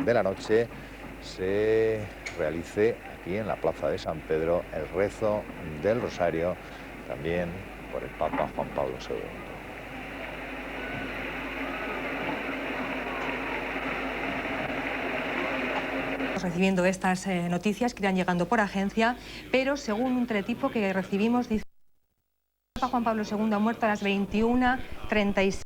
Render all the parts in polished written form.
de la noche se realice aquí en la Plaza de San Pedro el rezo del Rosario, también por el Papa Juan Pablo II. Recibiendo estas noticias que irán llegando por agencia, pero según un teletipo que recibimos, dice que el Papa Juan Pablo II ha muerto a las 21:36.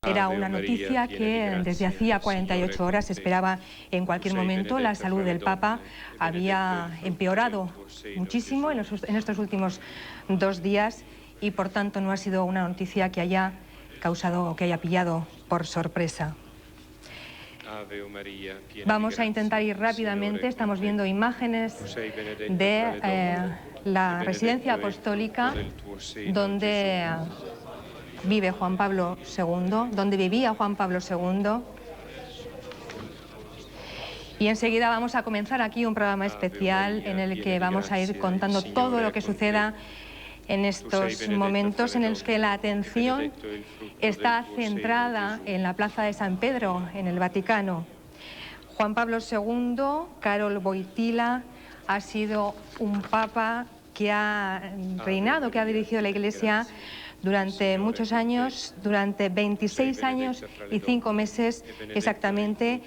Era una noticia que desde hacía 48 horas se esperaba en cualquier momento. La salud del Papa había empeorado muchísimo en estos últimos 2 días y por tanto no ha sido una noticia que haya causado o que haya pillado por sorpresa. Vamos a intentar ir rápidamente. Estamos viendo imágenes de la residencia apostólica donde vive Juan Pablo II, donde vivía Juan Pablo II. Y enseguida vamos a comenzar aquí un programa especial en el que vamos a ir contando todo lo que suceda en estos momentos en los que la atención está centrada en la Plaza de San Pedro, en el Vaticano. Juan Pablo II, Karol Wojtyła, ha sido un papa que ha reinado, que ha dirigido la Iglesia durante muchos años, durante 26 años y 5 meses exactamente.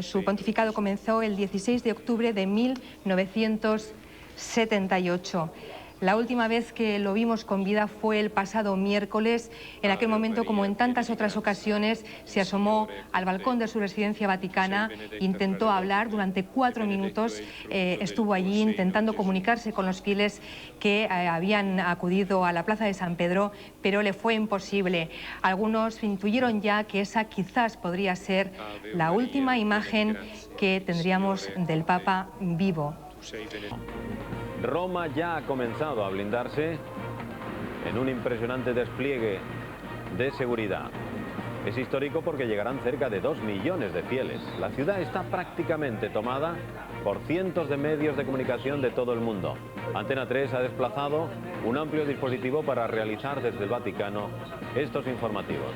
Su pontificado comenzó el 16 de octubre de 1978. La última vez que lo vimos con vida fue el pasado miércoles. En aquel momento, como en tantas otras ocasiones, se asomó al balcón de su residencia vaticana, intentó hablar durante 4 minutos, estuvo allí intentando comunicarse con los fieles que habían acudido a la Plaza de San Pedro, pero le fue imposible. Algunos intuyeron ya que esa quizás podría ser la última imagen que tendríamos del Papa vivo. Roma ya ha comenzado a blindarse en un impresionante despliegue de seguridad. Es histórico porque llegarán cerca de 2 millones de fieles. La ciudad está prácticamente tomada por cientos de medios de comunicación de todo el mundo. Antena 3 ha desplazado un amplio dispositivo para realizar desde el Vaticano estos informativos.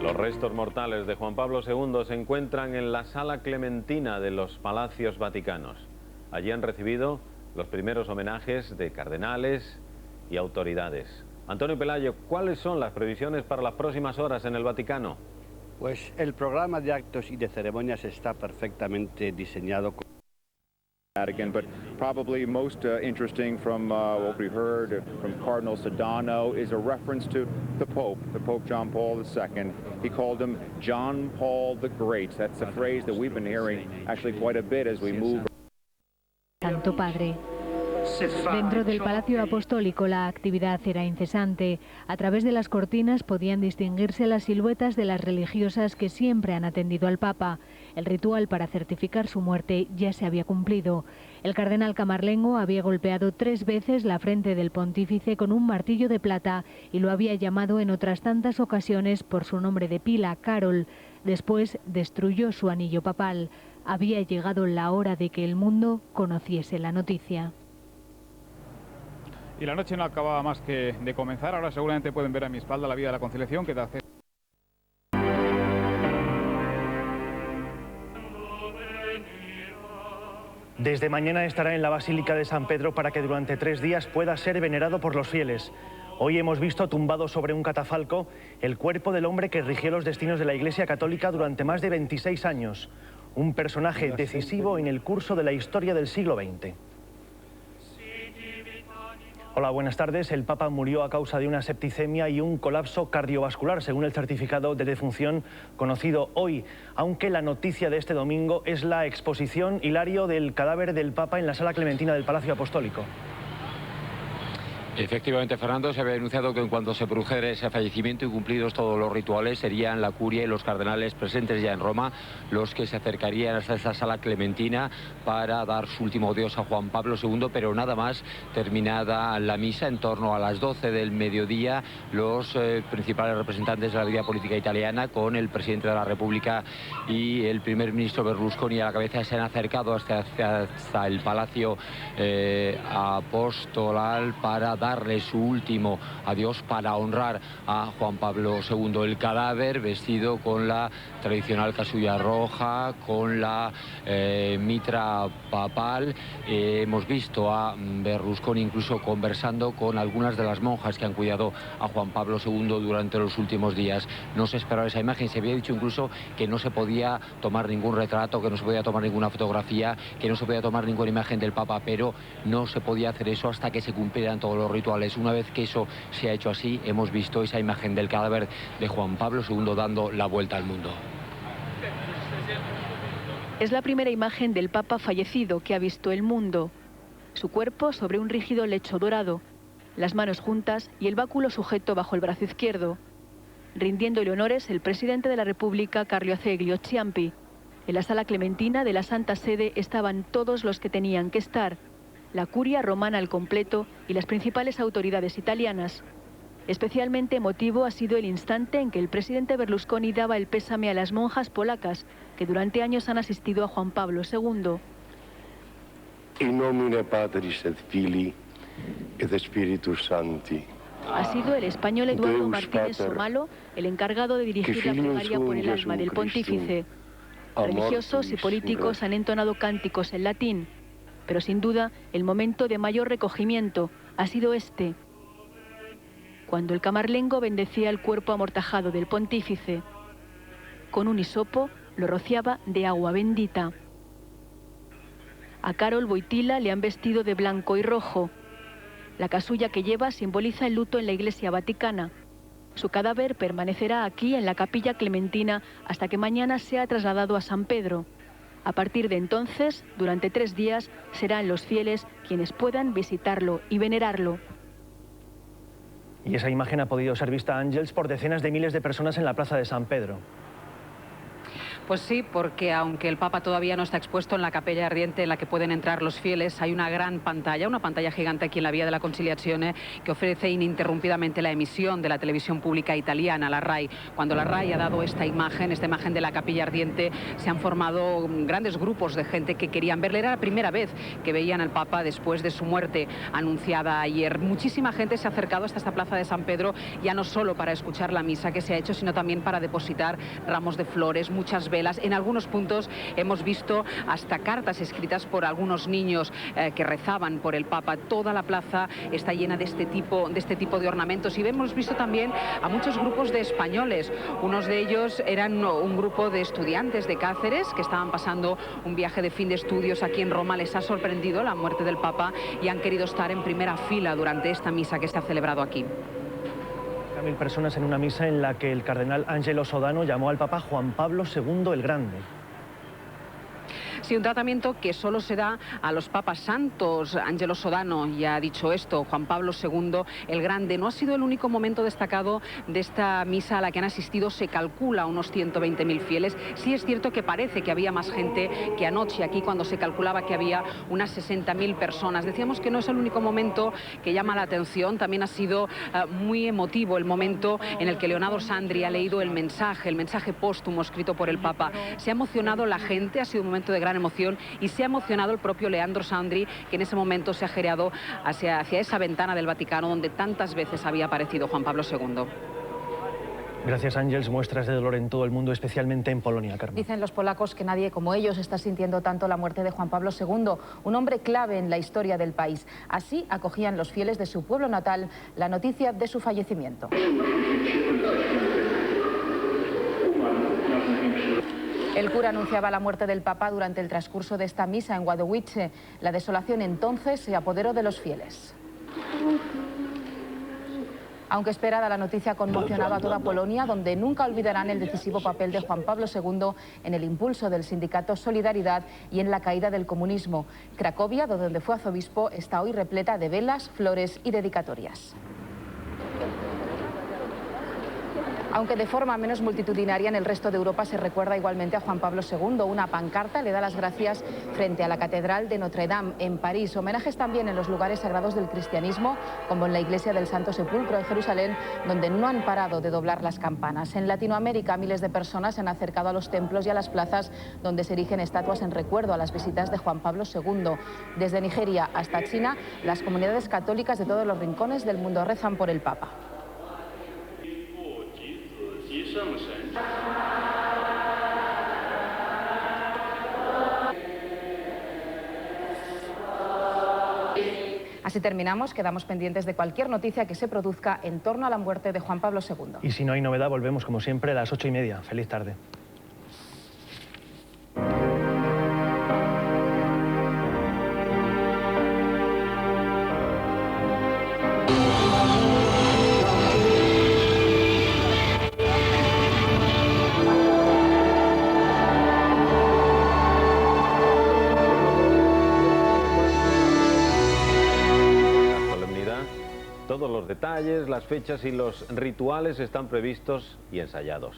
Los restos mortales de Juan Pablo II se encuentran en la Sala Clementina de los Palacios Vaticanos. Allí han recibido los primeros homenajes de cardenales y autoridades. Antonio Pelayo, ¿cuáles son las previsiones para las próximas horas en el Vaticano? Pues el programa de actos y de ceremonias está perfectamente diseñado. But probably most interesting from what we heard from Cardinal Sodano is a reference to the Pope John Paul II. He called him John Paul the Great. That's a phrase that we've been hearing actually quite a bit as we move. Santo Padre. Dentro del Palacio Apostólico la actividad era incesante. A través de las cortinas podían distinguirse las siluetas de las religiosas que siempre han atendido al Papa. El ritual para certificar su muerte ya se había cumplido. El cardenal Camarlengo había golpeado 3 veces la frente del pontífice con un martillo de plata y lo había llamado en otras tantas ocasiones por su nombre de pila, Karol. Después destruyó su anillo papal. Había llegado la hora de que el mundo conociese la noticia. Y la noche no acababa más que de comenzar. Ahora seguramente pueden ver a mi espalda la Vía de la Conciliación que da acceso. Desde mañana estará en la Basílica de San Pedro para que durante 3 días pueda ser venerado por los fieles. Hoy hemos visto tumbado sobre un catafalco el cuerpo del hombre que rigió los destinos de la Iglesia Católica durante más de 26 años. Un personaje decisivo en el curso de la historia del siglo XX. Hola, buenas tardes. El Papa murió a causa de una septicemia y un colapso cardiovascular, según el certificado de defunción conocido hoy, aunque la noticia de este domingo es la exposición hilario del cadáver del Papa en la Sala Clementina del Palacio Apostólico. Efectivamente, Fernando, se había anunciado que en cuanto se produjera ese fallecimiento y cumplidos todos los rituales, serían la curia y los cardenales presentes ya en Roma los que se acercarían hasta esta sala clementina para dar su último adiós a Juan Pablo II, pero nada más terminada la misa, en torno a las 12 del mediodía, los principales representantes de la vida política italiana, con el presidente de la República y el primer ministro Berlusconi a la cabeza, se han acercado hasta el Palacio Apostolal para darle su último adiós, para honrar a Juan Pablo II. El cadáver, vestido con la tradicional casulla roja, con la mitra papal. Hemos visto a Berlusconi incluso conversando con algunas de las monjas que han cuidado a Juan Pablo II durante los últimos días. No se esperaba esa imagen, se había dicho incluso que no se podía tomar ningún retrato, que no se podía tomar ninguna fotografía, que no se podía tomar ninguna imagen del Papa, pero no se podía hacer eso hasta que se cumplieran todos los rituales. Una vez que eso se ha hecho así, hemos visto esa imagen del cadáver de Juan Pablo II dando la vuelta al mundo. Es la primera imagen del Papa fallecido que ha visto el mundo. Su cuerpo sobre un rígido lecho dorado, las manos juntas y el báculo sujeto bajo el brazo izquierdo. Rindiéndole honores el presidente de la República, Carlo Azeglio Ciampi. En la sala clementina de la Santa Sede estaban todos los que tenían que estar: la curia romana al completo y las principales autoridades italianas. Especialmente emotivo ha sido el instante en que el presidente Berlusconi daba el pésame a las monjas polacas que durante años han asistido a Juan Pablo II. In nomine Patris et Filii et Spiritus Sancti. Ha sido el español Eduardo Martínez Somalo el encargado de dirigir la plegaria por el alma del pontífice. Religiosos y políticos han entonado cánticos en latín, pero sin duda el momento de mayor recogimiento ha sido este, cuando el camarlengo bendecía el cuerpo amortajado del pontífice. Con un hisopo lo rociaba de agua bendita. A Karol Wojtyła le han vestido de blanco y rojo. La casulla que lleva simboliza el luto en la Iglesia Vaticana. Su cadáver permanecerá aquí en la Capilla Clementina hasta que mañana sea trasladado a San Pedro. A partir de entonces, durante 3 días, serán los fieles quienes puedan visitarlo y venerarlo. Y esa imagen ha podido ser vista, Ángels, por decenas de miles de personas en la plaza de San Pedro. Pues sí, porque aunque el Papa todavía no está expuesto en la capella ardiente en la que pueden entrar los fieles, hay una gran pantalla, una pantalla gigante aquí en la Vía de la Conciliazione, que ofrece ininterrumpidamente la emisión de la televisión pública italiana, la RAI. Cuando la RAI ha dado esta imagen de la capilla ardiente, se han formado grandes grupos de gente que querían verle. Era la primera vez que veían al Papa después de su muerte anunciada ayer. Muchísima gente se ha acercado hasta esta plaza de San Pedro, ya no solo para escuchar la misa que se ha hecho, sino también para depositar ramos de flores, muchas velas. En algunos puntos hemos visto hasta cartas escritas por algunos niños que rezaban por el Papa. Toda la plaza está llena de este tipo de ornamentos, y hemos visto también a muchos grupos de españoles. Unos de ellos eran un grupo de estudiantes de Cáceres que estaban pasando un viaje de fin de estudios aquí en Roma. Les ha sorprendido la muerte del Papa y han querido estar en primera fila durante esta misa que se ha celebrado aquí. 1.000 personas en una misa en la que el cardenal Angelo Sodano llamó al Papa Juan Pablo II el Grande. Sí, un tratamiento que solo se da a los papas santos. Angelo Sodano ya ha dicho esto: Juan Pablo II el Grande. No ha sido el único momento destacado de esta misa a la que han asistido, se calcula, unos 120.000 fieles. Sí es cierto que parece que había más gente que anoche aquí, cuando se calculaba que había unas 60.000 personas. Decíamos que no es el único momento que llama la atención. También ha sido muy emotivo el momento en el que Leonardo Sandri ha leído el mensaje póstumo escrito por el Papa. Se ha emocionado la gente, ha sido un momento de gran emoción, y se ha emocionado el propio Leandro Sandri, que en ese momento se ha gireado hacia esa ventana del Vaticano donde tantas veces había aparecido Juan Pablo II. Gracias, Ángels. Muestras de dolor en todo el mundo, especialmente en Polonia, Carmen. Dicen los polacos que nadie como ellos está sintiendo tanto la muerte de Juan Pablo II, un hombre clave en la historia del país. Así acogían los fieles de su pueblo natal la noticia de su fallecimiento. El cura anunciaba la muerte del Papa durante el transcurso de esta misa en Wadowice. La desolación entonces se apoderó de los fieles. Aunque esperada, la noticia ha conmocionado a toda Polonia, donde nunca olvidarán el decisivo papel de Juan Pablo II en el impulso del sindicato Solidaridad y en la caída del comunismo. Cracovia, donde fue arzobispo, está hoy repleta de velas, flores y dedicatorias. Aunque de forma menos multitudinaria, en el resto de Europa se recuerda igualmente a Juan Pablo II. Una pancarta le da las gracias frente a la Catedral de Notre Dame en París. Homenajes también en los lugares sagrados del cristianismo, como en la Iglesia del Santo Sepulcro de Jerusalén, donde no han parado de doblar las campanas. En Latinoamérica, miles de personas se han acercado a los templos y a las plazas, donde se erigen estatuas en recuerdo a las visitas de Juan Pablo II. Desde Nigeria hasta China, las comunidades católicas de todos los rincones del mundo rezan por el Papa. Así terminamos, quedamos pendientes de cualquier noticia que se produzca en torno a la muerte de Juan Pablo II. Y si no hay novedad, volvemos como siempre a las 8:30. Feliz tarde. Todos los detalles, las fechas y los rituales están previstos y ensayados.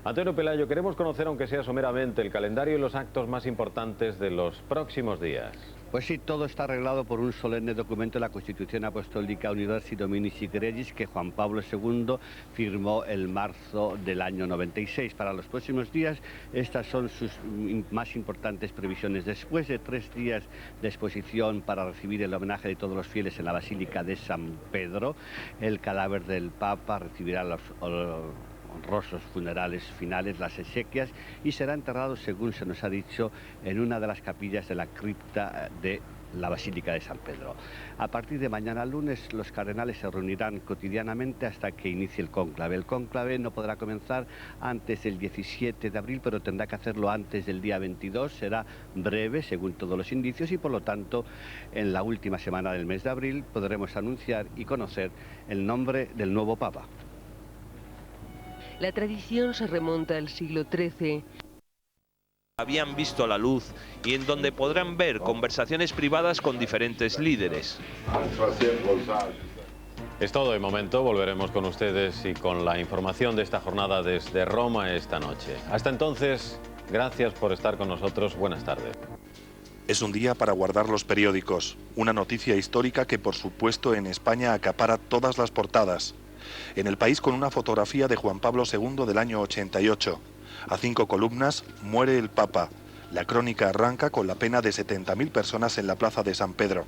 Antonio Pelayo, queremos conocer, aunque sea someramente, el calendario y los actos más importantes de los próximos días. Pues sí, todo está arreglado por un solemne documento de la Constitución Apostólica Universi Dominici Gregis que Juan Pablo II firmó en marzo del año 96. Para los próximos días, estas son sus más importantes previsiones. Después de 3 días de exposición para recibir el homenaje de todos los fieles en la Basílica de San Pedro, el cadáver del Papa recibirá los honrosos funerales finales, las exequias, y será enterrado, según se nos ha dicho, en una de las capillas de la cripta de la Basílica de San Pedro. A partir de mañana lunes, los cardenales se reunirán cotidianamente hasta que inicie el cónclave. El cónclave no podrá comenzar antes del 17 de abril, pero tendrá que hacerlo antes del día 22. Será breve, según todos los indicios, y por lo tanto, en la última semana del mes de abril podremos anunciar y conocer el nombre del nuevo Papa. La tradición se remonta al siglo XIII. Habían visto la luz y en donde podrán ver conversaciones privadas con diferentes líderes. Es todo de momento, volveremos con ustedes y con la información de esta jornada desde Roma esta noche. Hasta entonces, gracias por estar con nosotros, buenas tardes. Es un día para guardar los periódicos, una noticia histórica que por supuesto en España acapara todas las portadas. En El País, con una fotografía de Juan Pablo II del año 88. A 5 columnas, muere el Papa. La crónica arranca con la pena de 70.000 personas en la plaza de San Pedro.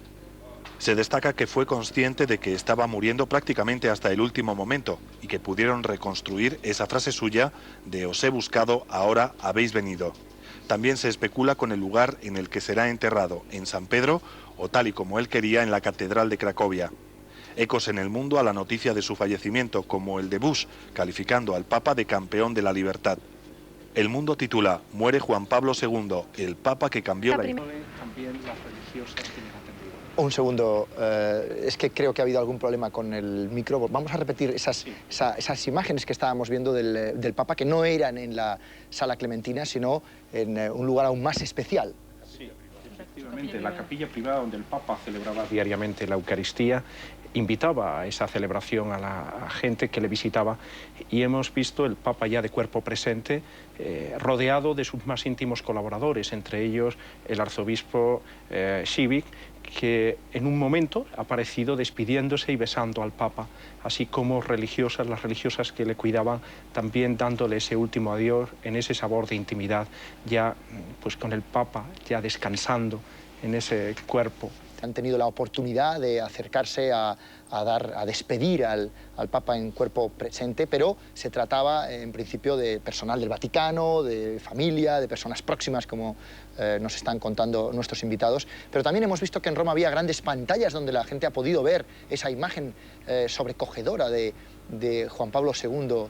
Se destaca que fue consciente de que estaba muriendo prácticamente hasta el último momento y que pudieron reconstruir esa frase suya de "os he buscado, ahora habéis venido". También se especula con el lugar en el que será enterrado, en San Pedro o tal y como él quería, en la Catedral de Cracovia. Ecos en el mundo a la noticia de su fallecimiento, como el de Bush, calificando al Papa de campeón de la libertad. El Mundo titula: "Muere Juan Pablo II, el Papa que cambió la historia". Un segundo, es que creo que ha habido algún problema con el micro. Vamos a repetir esas imágenes que estábamos viendo del Papa, que no eran en la Sala Clementina, sino en un lugar aún más especial. Sí, efectivamente, la capilla privada donde el Papa celebraba diariamente la Eucaristía, invitaba a esa celebración a la gente que le visitaba, y hemos visto el Papa ya de cuerpo presente, rodeado de sus más íntimos colaboradores, entre ellos el arzobispo Šíbik, que en un momento ha aparecido despidiéndose y besando al Papa, así como las religiosas que le cuidaban, también dándole ese último adiós en ese sabor de intimidad, ya pues con el Papa ya descansando en ese cuerpo. Han tenido la oportunidad de acercarse a despedir al Papa en cuerpo presente, pero se trataba en principio de personal del Vaticano, de familia, de personas próximas, como nos están contando nuestros invitados. Pero también hemos visto que en Roma había grandes pantallas donde la gente ha podido ver esa imagen sobrecogedora de Juan Pablo II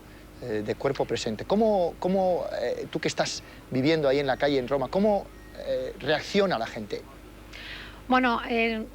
de cuerpo presente. ¿Cómo tú que estás viviendo ahí en la calle en Roma, cómo reacciona la gente? Bueno,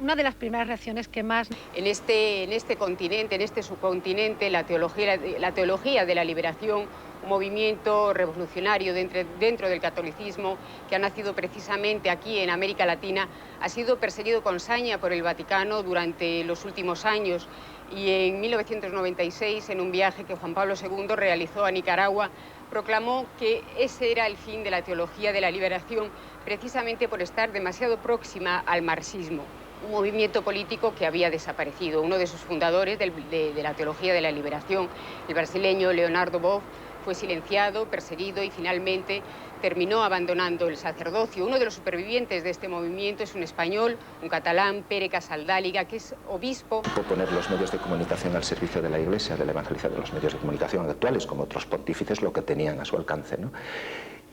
una de las primeras reacciones que más... En este continente, en este subcontinente, la teología de la liberación, un movimiento revolucionario dentro del catolicismo que ha nacido precisamente aquí en América Latina, ha sido perseguido con saña por el Vaticano durante los últimos años, y en 1996, en un viaje que Juan Pablo II realizó a Nicaragua, proclamó que ese era el fin de la teología de la liberación, precisamente por estar demasiado próxima al marxismo, un movimiento político que había desaparecido. Uno de sus fundadores de la teología de la liberación, el brasileño Leonardo Boff, fue silenciado, perseguido y finalmente terminó abandonando el sacerdocio. Uno de los supervivientes de este movimiento es un español, un catalán, Pere Casaldáliga, que es obispo. Poner los medios de comunicación al servicio de la Iglesia, de la evangelización de los medios de comunicación actuales, como otros pontífices, lo que tenían a su alcance, ¿no?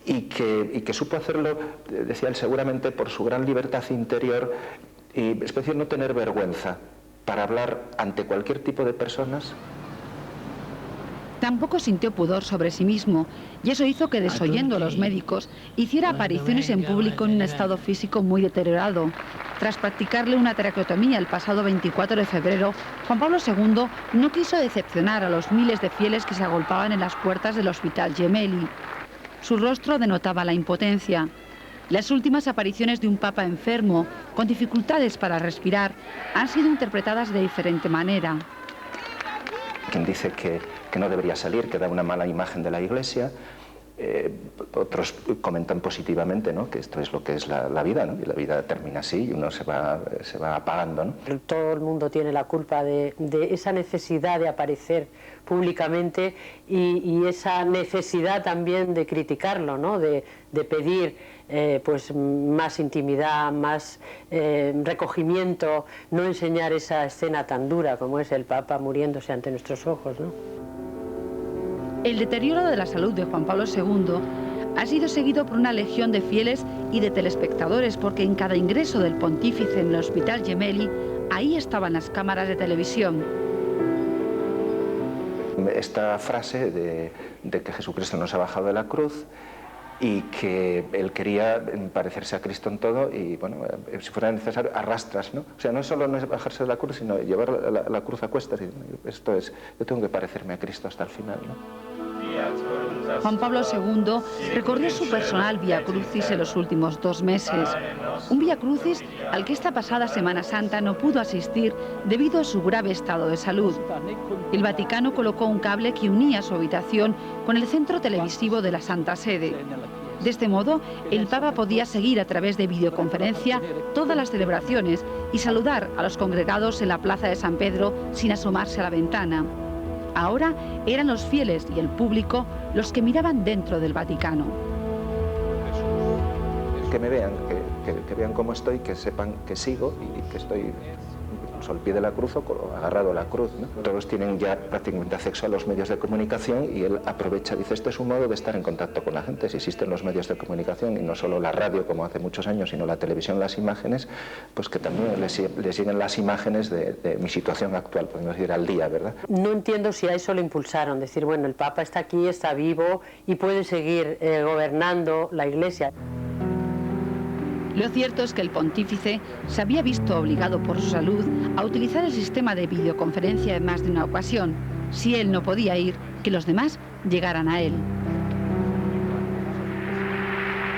Y que supo hacerlo, decía él, seguramente por su gran libertad interior y especial no tener vergüenza para hablar ante cualquier tipo de personas. Tampoco sintió pudor sobre sí mismo, y eso hizo que, desoyendo a los médicos, hiciera apariciones en público en un estado físico muy deteriorado. Tras practicarle una traqueotomía el pasado 24 de febrero, Juan Pablo II no quiso decepcionar a los miles de fieles que se agolpaban en las puertas del Hospital Gemelli. Su rostro denotaba la impotencia. Las últimas apariciones de un papa enfermo, con dificultades para respirar, han sido interpretadas de diferente manera. Quien dice que no debería salir, que da una mala imagen de la Iglesia. Otros comentan positivamente, ¿no?, que esto es lo que es la vida, ¿no?, y la vida termina así y uno se va apagando, ¿no? Todo el mundo tiene la culpa de esa necesidad de aparecer públicamente y esa necesidad también de criticarlo, ¿no?, de pedir pues más intimidad, más recogimiento, no enseñar esa escena tan dura como es el Papa muriéndose ante nuestros ojos, ¿no? El deterioro de la salud de Juan Pablo II ha sido seguido por una legión de fieles y de telespectadores, porque en cada ingreso del pontífice en el Hospital Gemelli, ahí estaban las cámaras de televisión. Esta frase de que Jesucristo nos ha bajado de la cruz y que él quería parecerse a Cristo en todo y, bueno, si fuera necesario, arrastras, ¿no? O sea, no solo no es bajarse de la cruz, sino llevar la cruz a cuestas. Y esto es, yo tengo que parecerme a Cristo hasta el final, ¿no? Juan Pablo II recorrió su personal Vía Crucis en los últimos 2 meses. Un Vía Crucis al que esta pasada Semana Santa no pudo asistir debido a su grave estado de salud. El Vaticano colocó un cable que unía su habitación con el centro televisivo de la Santa Sede. De este modo, el Papa podía seguir a través de videoconferencia todas las celebraciones y saludar a los congregados en la plaza de San Pedro sin asomarse a la ventana. Ahora eran los fieles y el público los que miraban dentro del Vaticano. Que me vean, que vean cómo estoy, que sepan que sigo y que estoy incluso al pie de la cruz o agarrado a la cruz, ¿no? Todos tienen ya prácticamente acceso a los medios de comunicación y él aprovecha, dice, esto es un modo de estar en contacto con la gente. Si existen los medios de comunicación y no solo la radio como hace muchos años, sino la televisión, las imágenes, pues que también les lleguen las imágenes de mi situación actual, podemos decir, al día, ¿verdad? No entiendo si a eso lo impulsaron, decir, bueno, el Papa está aquí, está vivo y puede seguir gobernando la Iglesia. Lo cierto es que el pontífice se había visto obligado por su salud a utilizar el sistema de videoconferencia en más de una ocasión. Si él no podía ir, que los demás llegaran a él.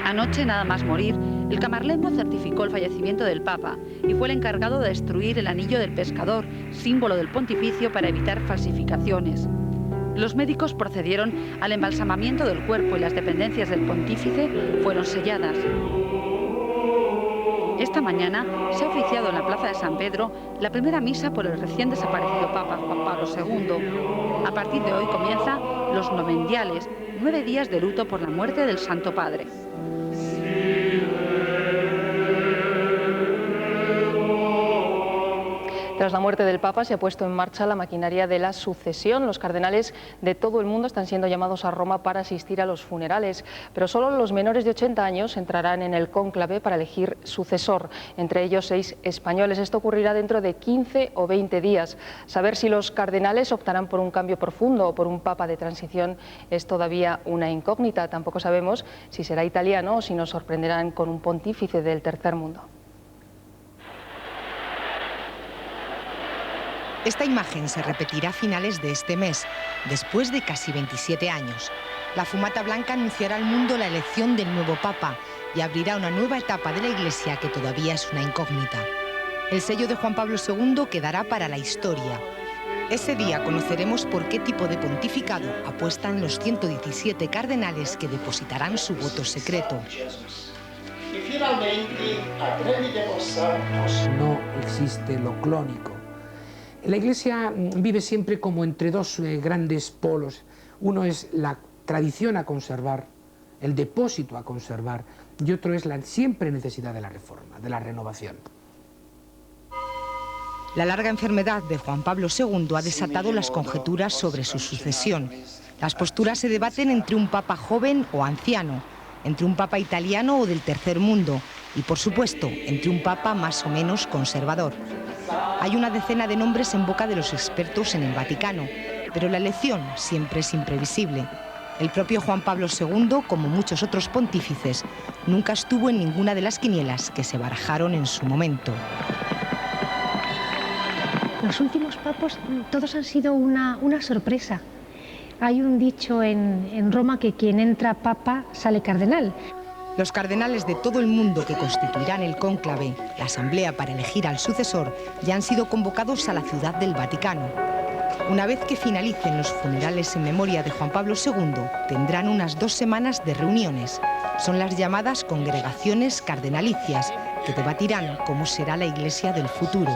Anoche, nada más morir, el Camarlengo certificó el fallecimiento del Papa y fue el encargado de destruir el anillo del pescador, símbolo del pontificio, para evitar falsificaciones. Los médicos procedieron al embalsamamiento del cuerpo y las dependencias del pontífice fueron selladas. Esta mañana se ha oficiado en la Plaza de San Pedro la primera misa por el recién desaparecido Papa Juan Pablo II. A partir de hoy comienzan los novendiales, 9 días de luto por la muerte del Santo Padre. Tras la muerte del Papa se ha puesto en marcha la maquinaria de la sucesión. Los cardenales de todo el mundo están siendo llamados a Roma para asistir a los funerales, pero solo los menores de 80 años entrarán en el cónclave para elegir sucesor, entre ellos 6 españoles. Esto ocurrirá dentro de 15 o 20 días. Saber si los cardenales optarán por un cambio profundo o por un Papa de transición es todavía una incógnita. Tampoco sabemos si será italiano o si nos sorprenderán con un pontífice del tercer mundo. Esta imagen se repetirá a finales de este mes, después de casi 27 años. La fumata blanca anunciará al mundo la elección del nuevo Papa y abrirá una nueva etapa de la Iglesia que todavía es una incógnita. El sello de Juan Pablo II quedará para la historia. Ese día conoceremos por qué tipo de pontificado apuestan los 117 cardenales que depositarán su voto secreto. No existe lo clónico. La Iglesia vive siempre como entre dos grandes polos. Uno es la tradición a conservar, el depósito a conservar, y otro es la siempre necesidad de la reforma, de la renovación. La larga enfermedad de Juan Pablo II ha desatado las conjeturas sobre su sucesión. Las posturas se debaten entre un papa joven o anciano, entre un papa italiano o del tercer mundo y, por supuesto, entre un papa más o menos conservador. Hay una decena de nombres en boca de los expertos en el Vaticano, pero la elección siempre es imprevisible. El propio Juan Pablo II, como muchos otros pontífices, nunca estuvo en ninguna de las quinielas que se barajaron en su momento. Los últimos papas todos han sido una sorpresa. Hay un dicho en Roma que quien entra papa sale cardenal. Los cardenales de todo el mundo que constituirán el cónclave, la asamblea para elegir al sucesor, ya han sido convocados a la ciudad del Vaticano. Una vez que finalicen los funerales en memoria de Juan Pablo II, tendrán unas 2 semanas de reuniones. Son las llamadas congregaciones cardenalicias, que debatirán cómo será la Iglesia del futuro.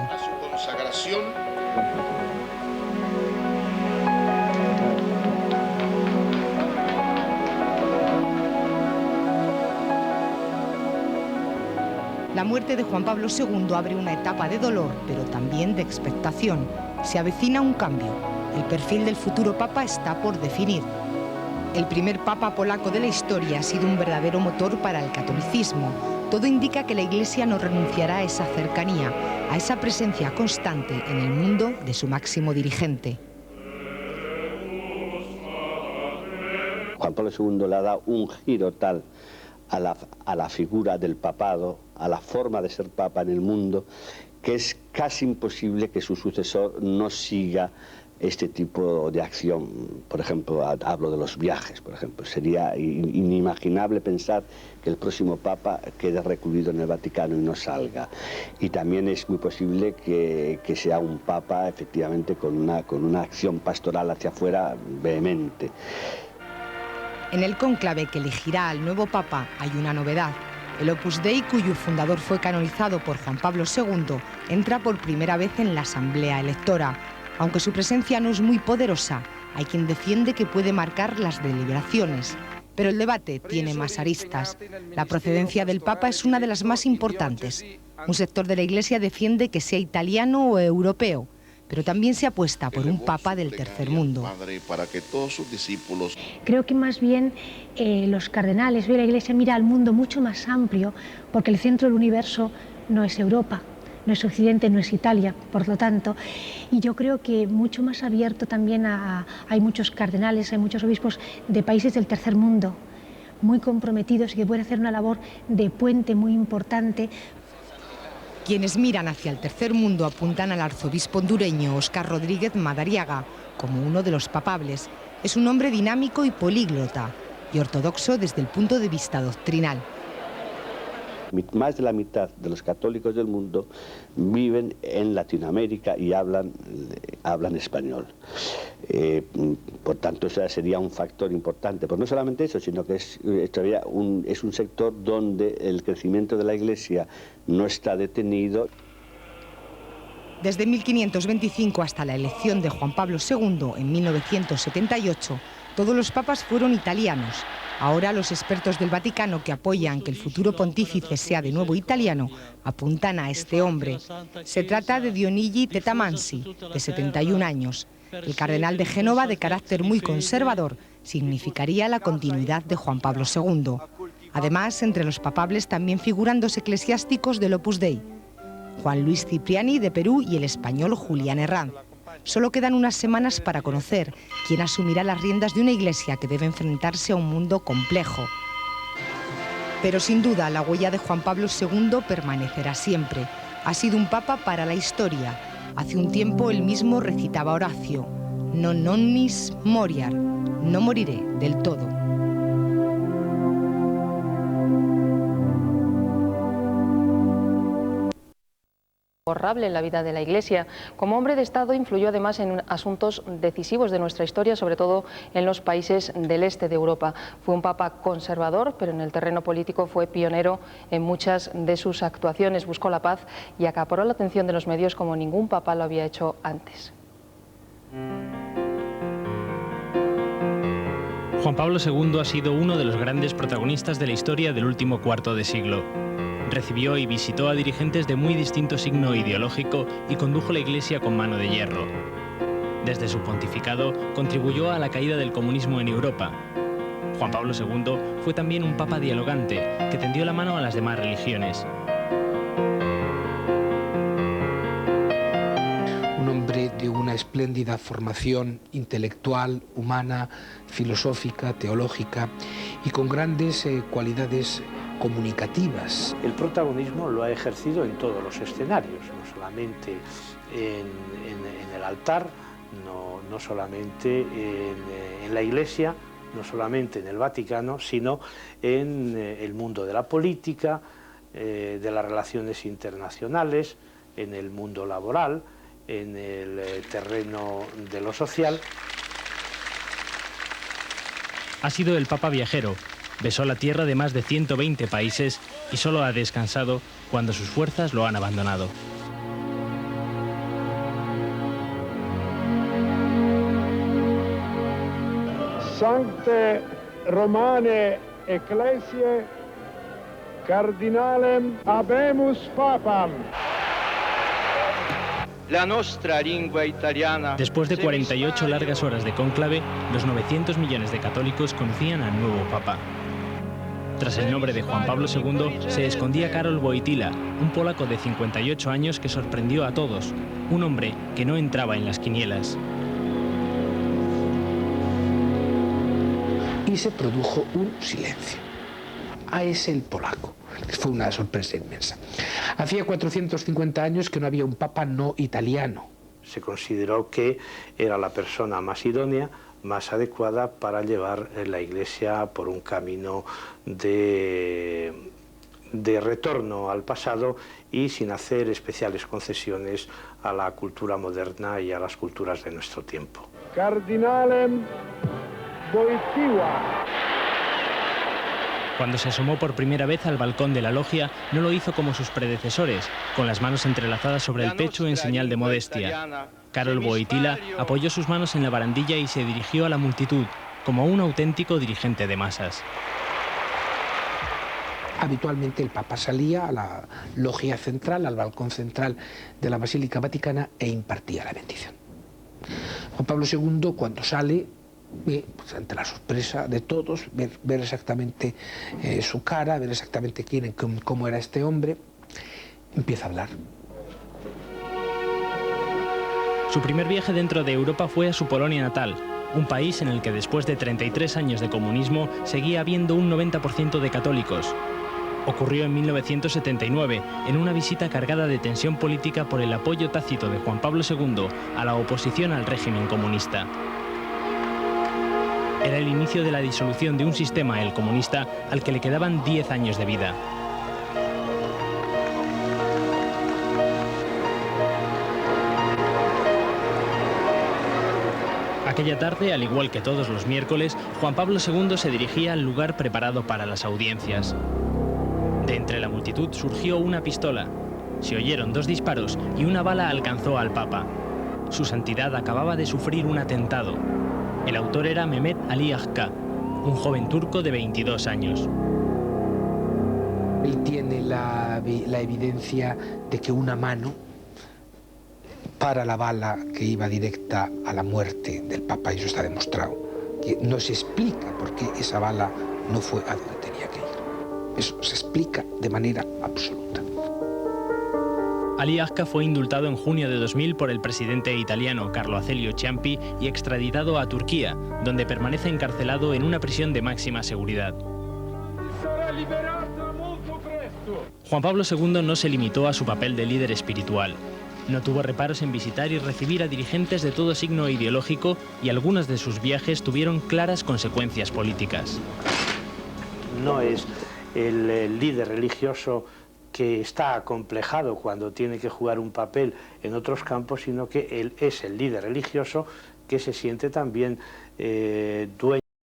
La muerte de Juan Pablo II abre una etapa de dolor, pero también de expectación. Se avecina un cambio. El perfil del futuro papa está por definir. El primer papa polaco de la historia ha sido un verdadero motor para el catolicismo. Todo indica que la Iglesia no renunciará a esa cercanía, a esa presencia constante en el mundo de su máximo dirigente. Juan Pablo II le ha dado un giro tal a la figura del papado, a la forma de ser papa en el mundo, que es casi imposible que su sucesor no siga este tipo de acción. Por ejemplo, hablo de los viajes, por ejemplo. Sería inimaginable pensar que el próximo papa quede recluido en el Vaticano y no salga. Y también es muy posible que sea un papa efectivamente con una acción pastoral hacia afuera vehemente. En el cónclave que elegirá al nuevo papa hay una novedad. El Opus Dei, cuyo fundador fue canonizado por Juan Pablo II, entra por primera vez en la asamblea electora. Aunque su presencia no es muy poderosa, hay quien defiende que puede marcar las deliberaciones. Pero el debate tiene más aristas. La procedencia del Papa es una de las más importantes. Un sector de la Iglesia defiende que sea italiano o europeo, pero también se apuesta por un Papa del tercer mundo. Creo que más bien los cardenales, hoy la Iglesia mira al mundo mucho más amplio, porque el centro del universo no es Europa, no es Occidente, no es Italia, por lo tanto, y yo creo que mucho más abierto también hay muchos cardenales, hay muchos obispos de países del tercer mundo, muy comprometidos y que pueden hacer una labor de puente muy importante. Quienes miran hacia el tercer mundo apuntan al arzobispo hondureño Óscar Rodríguez Madariaga como uno de los papables. Es un hombre dinámico y políglota, y ortodoxo desde el punto de vista doctrinal. Más de la mitad de los católicos del mundo viven en Latinoamérica y hablan español. Por tanto, ese sería un factor importante. Pero no solamente eso, sino que es un sector donde el crecimiento de la Iglesia no está detenido. Desde 1525 hasta la elección de Juan Pablo II en 1978, todos los papas fueron italianos. Ahora los expertos del Vaticano que apoyan que el futuro pontífice sea de nuevo italiano apuntan a este hombre. Se trata de Dionigi Tetamansi, de 71 años. El cardenal de Génova, de carácter muy conservador, significaría la continuidad de Juan Pablo II. Además, entre los papables también figuran 2 eclesiásticos del Opus Dei, Juan Luis Cipriani de Perú y el español Julián Herranz. Solo quedan unas semanas para conocer quién asumirá las riendas de una Iglesia que debe enfrentarse a un mundo complejo. Pero sin duda la huella de Juan Pablo II permanecerá siempre. Ha sido un papa para la historia Hace un tiempo él mismo recitaba Horacio: non omnis moriar, no moriré del todo. Borrable en la vida de la Iglesia. Como hombre de Estado influyó además en asuntos decisivos de nuestra historia, sobre todo en los países del este de Europa. Fue un papa conservador, pero en el terreno político fue pionero en muchas de sus actuaciones. Buscó la paz y acaparó la atención de los medios como ningún papa lo había hecho antes. Juan Pablo II ha sido uno de los grandes protagonistas de la historia del último cuarto de siglo. Recibió y visitó a dirigentes de muy distinto signo ideológico y condujo la Iglesia con mano de hierro. Desde su pontificado contribuyó a la caída del comunismo en Europa. Juan Pablo II fue también un papa dialogante que tendió la mano a las demás religiones. Un hombre de una espléndida formación intelectual, humana, filosófica, teológica y con grandes cualidades comunicativas. El protagonismo lo ha ejercido en todos los escenarios, no solamente en el altar, no solamente en la Iglesia, no solamente en el Vaticano, sino en el mundo de la política, de las relaciones internacionales, en el mundo laboral, en el terreno de lo social. Ha sido el Papa viajero. Besó la tierra de más de 120 países y solo ha descansado cuando sus fuerzas lo han abandonado. Sancte Romane Ecclesiae Cardinalem habemus papam. La nostra lingua italiana. Después de 48 largas horas de cónclave, los 900 millones de católicos conocían al nuevo Papa. Tras el nombre de Juan Pablo II se escondía Karol Wojtyła, un polaco de 58 años que sorprendió a todos, un hombre que no entraba en las quinielas. Y se produjo un silencio. Es el polaco. Fue una sorpresa inmensa. Hacía 450 años que no había un papa no italiano. Se consideró que era la persona más idónea, más adecuada para llevar la Iglesia por un camino de retorno al pasado y sin hacer especiales concesiones a la cultura moderna y a las culturas de nuestro tiempo. Cardinalem Wojtyła. Cuando se asomó por primera vez al balcón de la logia, no lo hizo como sus predecesores, con las manos entrelazadas sobre el pecho en señal de modestia. Karol Wojtyła apoyó sus manos en la barandilla y se dirigió a la multitud, como un auténtico dirigente de masas. Habitualmente el Papa salía a la logia central, al balcón central de la Basílica Vaticana e impartía la bendición. Juan Pablo II, cuando sale, ve, pues, ante la sorpresa de todos, ver exactamente su cara, ver exactamente cómo era este hombre, empieza a hablar. Su primer viaje dentro de Europa fue a su Polonia natal, un país en el que después de 33 años de comunismo seguía habiendo un 90% de católicos. Ocurrió en 1979, en una visita cargada de tensión política por el apoyo tácito de Juan Pablo II a la oposición al régimen comunista. Era el inicio de la disolución de un sistema, el comunista, al que le quedaban 10 años de vida. Aquella tarde, al igual que todos los miércoles, Juan Pablo II se dirigía al lugar preparado para las audiencias. De entre la multitud surgió una pistola. Se oyeron 2 disparos y una bala alcanzó al Papa. Su santidad acababa de sufrir un atentado. El autor era Mehmet Ali Agca, un joven turco de 22 años. Él tiene la evidencia de que una mano para la bala que iba directa a la muerte del Papa, y eso está demostrado. Que no se explica por qué esa bala no fue a donde tenía que ir. Eso se explica de manera absoluta. Ali Agca fue indultado en junio de 2000 por el presidente italiano Carlo Azeglio Ciampi y extraditado a Turquía, donde permanece encarcelado en una prisión de máxima seguridad. Juan Pablo II no se limitó a su papel de líder espiritual. No tuvo reparos en visitar y recibir a dirigentes de todo signo ideológico y algunos de sus viajes tuvieron claras consecuencias políticas. No es el líder religioso que está acomplejado cuando tiene que jugar un papel en otros campos, sino que él es el líder religioso que se siente también dueño